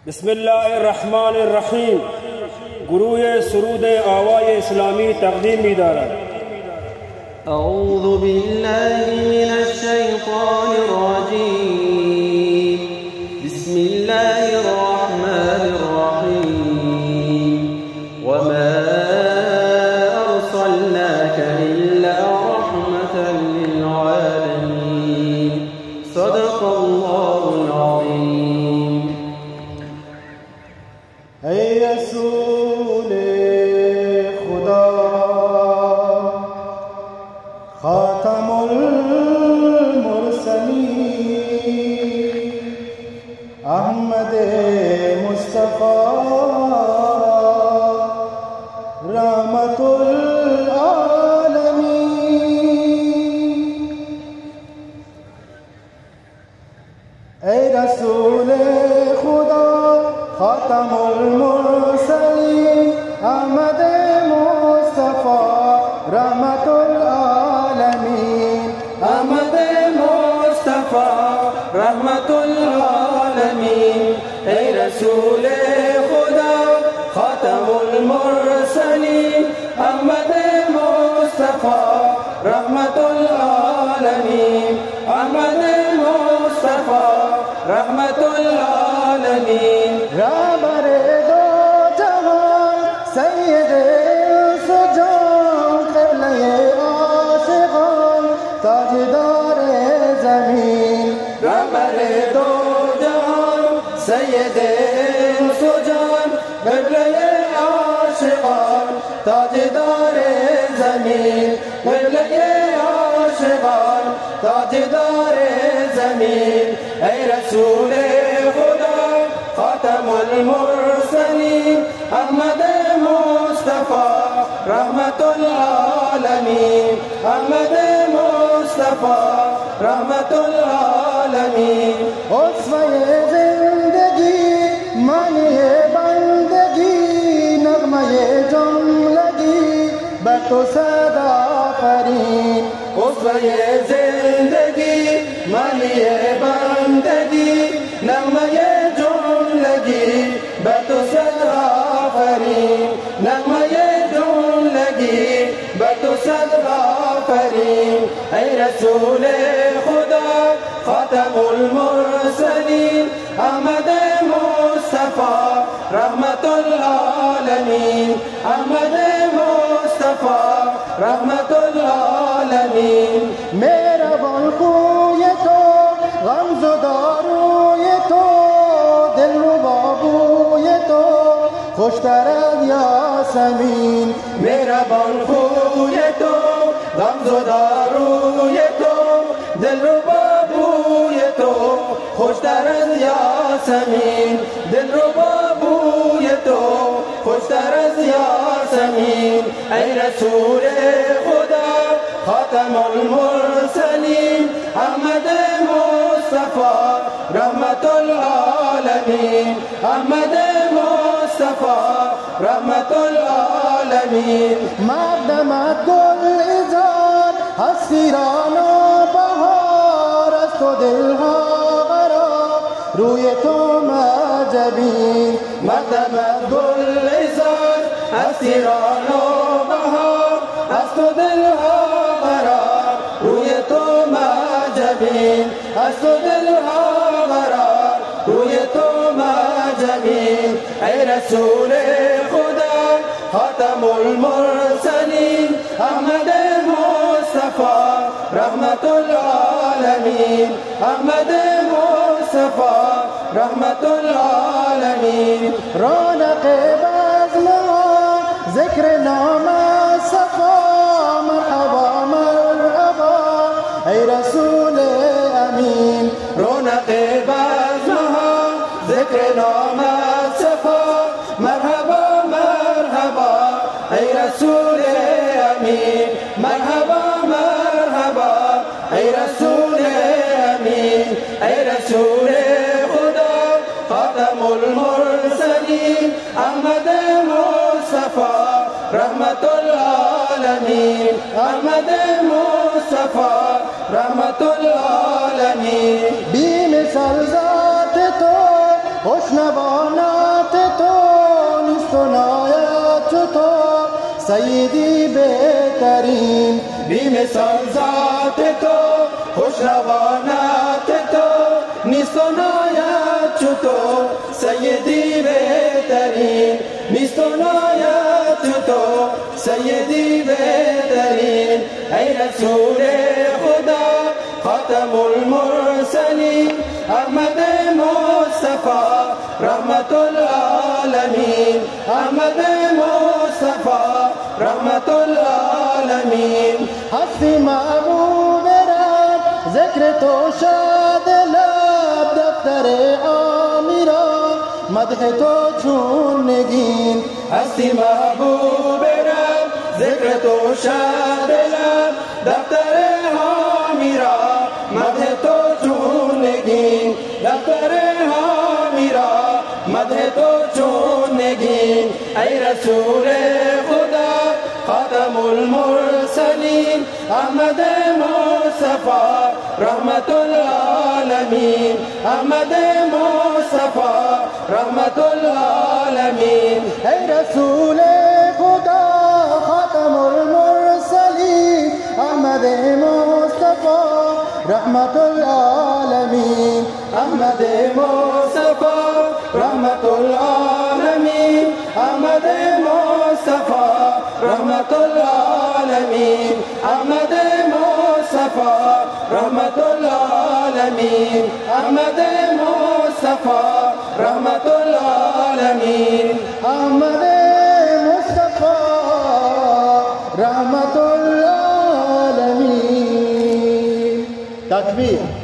بسم الله الرحمن الرحیم. گروه سرود آوای اسلامی تقدیم می دارد. اعوذ بالله من الشیطان الرجیم. بسم الله الرحمن الرحیم. وما ارسلناك الا رحمة للعالمین. صدق الله العظیم. ای رسول خدا خاتم المرسلین احمد مصطفی رحمت العالمین. ای رسول خدا خاتم المرسلین احمد مصطفی رحمت العالمین. احمد مصطفی رحمت العالمین. ای رسول خدا خاتم المرسلین احمد مصطفی رحمت العالمین. احمد مصطفی رحمت العالمین. رهبر دو جهان سید سجان قبله عاشقان تاجدار زمین. رهبر دو جهان سید سجان قبله عاشقان تاجدار زمین. قبله عاشقان تاجدار زمین. ای رسول خدا خاتم المرسلین احمد مصطفی رحمت العالمین. احمد مصطفی رحمت العالمین. اسوه زندگی معنی بندگی نغمه جملگی بر تو صدا فرین. اسوه زندگی معنی بندگی نغمه جملگی بر تو صدا فرین. نغمه جملگی بر تو صدا فرین. ای رسول خدا خاتم المرسلین احمد مصطفی رحمت العالمین. احمد مصطفی رحمت العالمین. مهربان خوی تو غمزدار روی تو دلربا بوی تو خوشتر از یاسمین. مهربان خوی تو غمزدار روی تو دلربا بوی تو خوشتر از یاسمین. دلربا بوی تو خوشتر از یاسمین. ای رسول خدا خاتم المرسلین احمد مصطفی رحمت العالمین. احمد مصطفی رحمت العالمین. مقدمت گل ایزار هستیران و بهار از تو دلها قرار روی تو معجبین. مقدمت گل ایزار هستیران و بهار از تو دلها قرار روی تو معجبین. از تو دلها قرار روی تو معجبین. ای رسول خدا خاتم المرسلین احمد مصطفی رحمت العالمین. احمد مصطفی رحمت العالمین. رونق بزمها ذکر نام صفا مرحبا مرحبا ای رسول امین. رونق بزمها ذکر نام صفا مرحبا مرحبا ای رسول امین. مرحبا مرحبا ای رسول امین. ای رسول خدا خاتم المرسلین احمد مصطفی رحمت العالمین. احمد مصطفی رحمت العالمین. بی مثال ذات تو خوشنوانات تو نیست و ناید چو تو سیدی بهترین بی مثال ذات تو خوشنوانات تو نیست و ناید چو تو سیدی بهترین نیست و ناید چو تو سیدی بهترین ای رسول خدا خاتم المرسلین احمد مصطفی رحمت العالمین احمد مصطفی رحمت العالمین هستی محبوب رب ذکر تو شاد لب دفتر عامیرا مدح تو چون نگین هستی محبوب رب ذکر تو شاد لب دفتر عامیرا مدح تو چون نگین دفتر عامیرا مدح تو چون نگین ای رسول خدا خاتم المرسلین احمد مصطفی رحمت العالمین احمد مصطفی رحمت العالمین ای رسول خدا خاتم المرسلین احمد مصطفی رحمت العالمین احمد مصطفی رحمت العالمین احمد مصطفی رحمت العالمین احمد مصطفی رحمت العالمین احمد مصطفی رحمت العالمین احمد مصطفی رحمت العالمین. تکبیر.